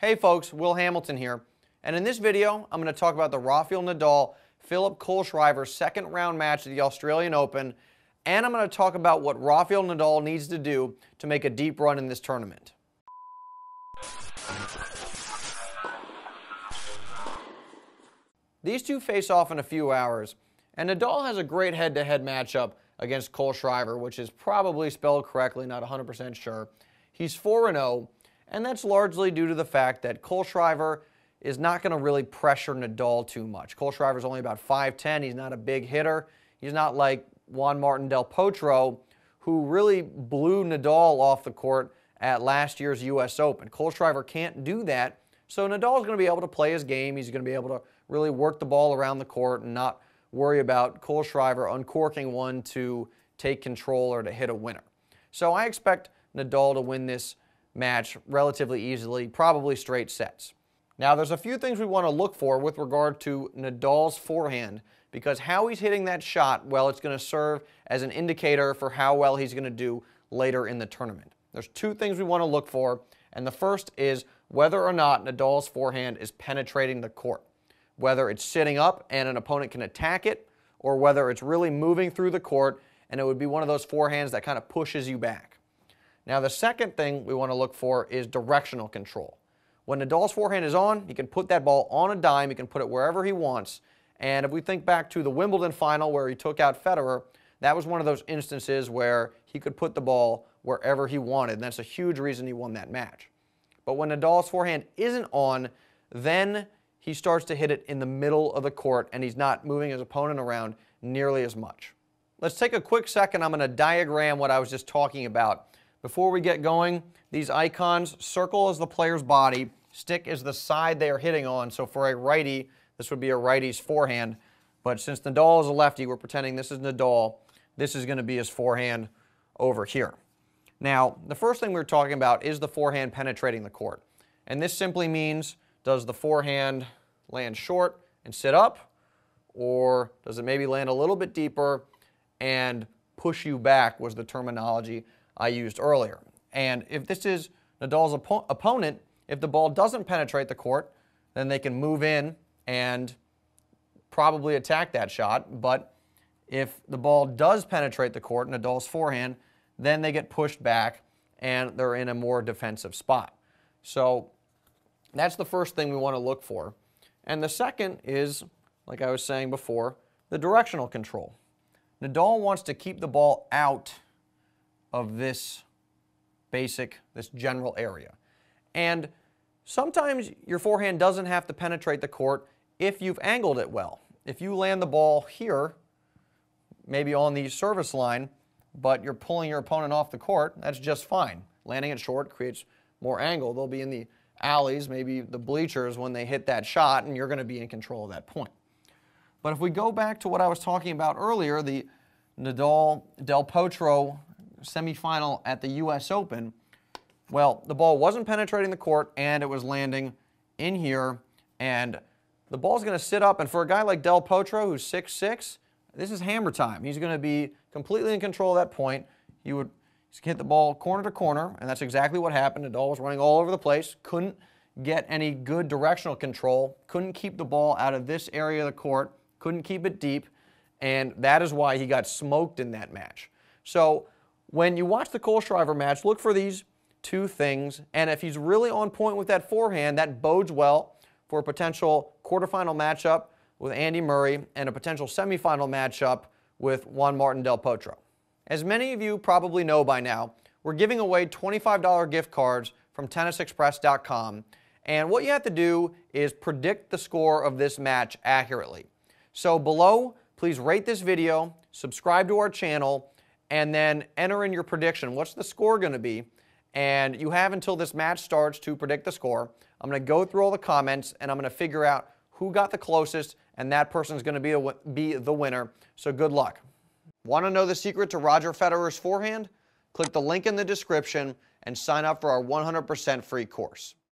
Hey folks, Will Hamilton here, and in this video I'm going to talk about the Rafeal Nadal Philipp Kohlschreiber second round match at the Australian Open, and I'm going to talk about what Rafeal Nadal needs to do to make a deep run in this tournament. These two face off in a few hours, and Nadal has a great head-to-head matchup against Kohlschreiber, which is probably spelled correctly, not 100% sure. He's 4-0, and that's largely due to the fact that Kohlschreiber is not going to really pressure Nadal too much. Kohlschreiber's only about 5'10", he's not a big hitter. He's not like Juan Martin Del Potro, who really blew Nadal off the court at last year's US Open. Kohlschreiber can't do that, so Nadal's going to be able to play his game. He's going to be able to really work the ball around the court and not worry about Kohlschreiber uncorking one to take control or to hit a winner. So I expect Nadal to win this match relatively easily, probably straight sets. Now there's a few things we want to look for with regard to Nadal's forehand, because how he's hitting that shot, well, it's going to serve as an indicator for how well he's going to do later in the tournament. There's two things we want to look for, and the first is whether or not Nadal's forehand is penetrating the court. Whether it's sitting up and an opponent can attack it, or whether it's really moving through the court and it would be one of those forehands that kind of pushes you back. Now the second thing we want to look for is directional control. When Nadal's forehand is on, he can put that ball on a dime, he can put it wherever he wants, and if we think back to the Wimbledon final where he took out Federer, that was one of those instances where he could put the ball wherever he wanted, and that's a huge reason he won that match. But when Nadal's forehand isn't on, then he starts to hit it in the middle of the court and he's not moving his opponent around nearly as much. Let's take a quick second. I'm going to diagram what I was just talking about. Before we get going, these icons, circle is the player's body, stick is the side they are hitting on. So for a righty, this would be a righty's forehand. But since Nadal is a lefty, we're pretending this is Nadal. This is going to be his forehand over here. Now, the first thing we're talking about is the forehand penetrating the court. And this simply means, does the forehand land short and sit up, or does it maybe land a little bit deeper and push you back, was the terminology I used earlier. And if this is Nadal's opponent, if the ball doesn't penetrate the court, then they can move in and probably attack that shot. But if the ball does penetrate the court, Nadal's forehand, then they get pushed back and they're in a more defensive spot. So that's the first thing we want to look for. And the second is, like I was saying before, the directional control. Nadal wants to keep the ball out of this general area. And sometimes your forehand doesn't have to penetrate the court if you've angled it well. If you land the ball here, maybe on the service line, but you're pulling your opponent off the court, that's just fine. Landing it short creates more angle. They'll be in the alleys, maybe the bleachers when they hit that shot, and you're going to be in control of that point. But if we go back to what I was talking about earlier, the Nadal Del Potro semifinal at the US Open, well, the ball wasn't penetrating the court and it was landing in here, and the ball's going to sit up, and for a guy like Del Potro who's 6'6", this is hammer time. He's going to be completely in control at that point. He would hit the ball corner to corner, and that's exactly what happened. Nadal was running all over the place, couldn't get any good directional control, couldn't keep the ball out of this area of the court, couldn't keep it deep, and that is why he got smoked in that match. So when you watch the Kohlschreiber match, look for these two things, and if he's really on point with that forehand, that bodes well for a potential quarterfinal matchup with Andy Murray and a potential semifinal matchup with Juan Martin Del Potro. As many of you probably know by now, we're giving away $25 gift cards from tennisexpress.com, and what you have to do is predict the score of this match accurately. So below, please rate this video, subscribe to our channel, and then enter in your prediction. What's the score going to be? And you have until this match starts to predict the score. I'm going to go through all the comments, and I'm going to figure out who got the closest, and that person's going to be the winner. So good luck. Want to know the secret to Roger Federer's forehand? Click the link in the description and sign up for our 100% free course.